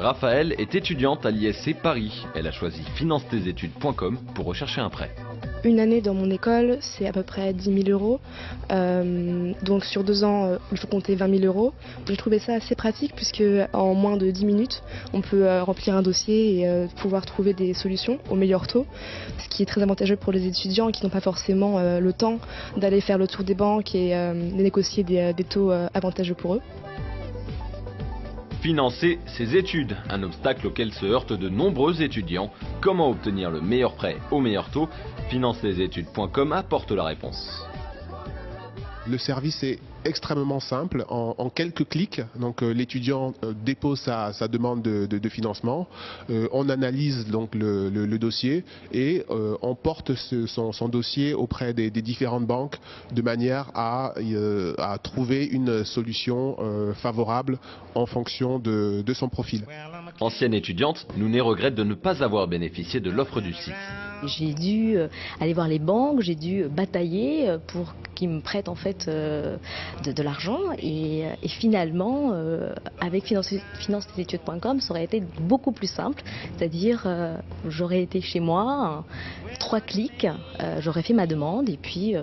Raphaël est étudiante à l'ISC Paris. Elle a choisi finance-tes-études.com pour rechercher un prêt. Une année dans mon école, c'est à peu près 10 000 euros. Donc sur 2 ans, il faut compter 20 000 euros. J'ai trouvé ça assez pratique puisque en moins de 10 minutes, on peut remplir un dossier et pouvoir trouver des solutions au meilleur taux. Ce qui est très avantageux pour les étudiants qui n'ont pas forcément le temps d'aller faire le tour des banques et de négocier des taux avantageux pour eux. Financer ses études, un obstacle auquel se heurtent de nombreux étudiants. Comment obtenir le meilleur prêt au meilleur taux? Finance-tes-études.com apporte la réponse. Le service est extrêmement simple, en quelques clics. Donc l'étudiant dépose sa demande de financement, on analyse donc le dossier et on porte son dossier auprès des différentes banques de manière à trouver une solution favorable en fonction de son profil. Ancienne étudiante, Nouné regrette de ne pas avoir bénéficié de l'offre du site. J'ai dû aller voir les banques, j'ai dû batailler pour qu'ils me prêtent en fait de l'argent et finalement avec finance-tes-études.com ça aurait été beaucoup plus simple, c'est-à-dire j'aurais été chez moi, 3 clics, j'aurais fait ma demande et puis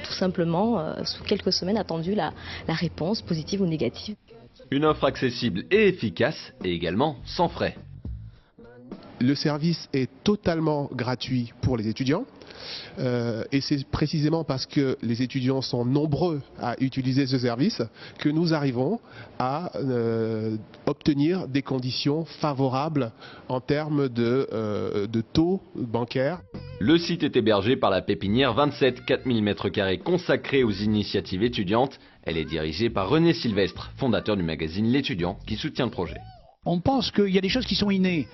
tout simplement sous quelques semaines attendu la réponse positive ou négative. Une offre accessible et efficace et également sans frais. Le service est totalement gratuit pour les étudiants et c'est précisément parce que les étudiants sont nombreux à utiliser ce service que nous arrivons à obtenir des conditions favorables en termes de taux bancaires. Le site est hébergé par la Pépinière 27, 4000 m² consacrée aux initiatives étudiantes. Elle est dirigée par René Sylvestre, fondateur du magazine L'Étudiant, qui soutient le projet. On pense qu'il y a des choses qui sont innées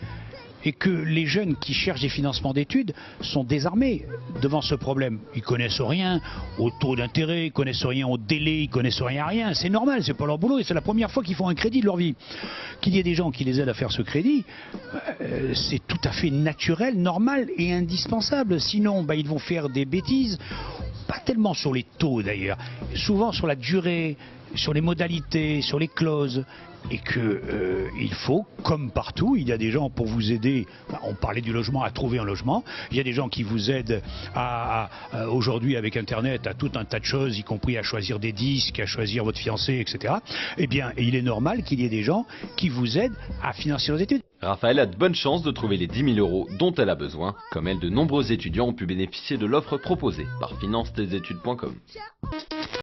et que les jeunes qui cherchent des financements d'études sont désarmés devant ce problème. Ils connaissent rien au taux d'intérêt, ils connaissent rien au délai, ils connaissent rien à rien. C'est normal, c'est pas leur boulot et c'est la première fois qu'ils font un crédit de leur vie. Qu'il y ait des gens qui les aident à faire ce crédit, c'est tout à fait naturel, normal et indispensable. Sinon, ils vont faire des bêtises. Pas tellement sur les taux d'ailleurs, souvent sur la durée, sur les modalités, sur les clauses. Et qu'il faut, comme partout, il y a des gens pour vous aider, on parlait du logement, à trouver un logement, il y a des gens qui vous aident aujourd'hui avec Internet à tout un tas de choses, y compris à choisir des disques, à choisir votre fiancé, etc. Eh bien, il est normal qu'il y ait des gens qui vous aident à financer vos études. Raphaël a de bonnes chances de trouver les 10 000 euros dont elle a besoin. Comme elle, de nombreux étudiants ont pu bénéficier de l'offre proposée par finance-tes-études.com.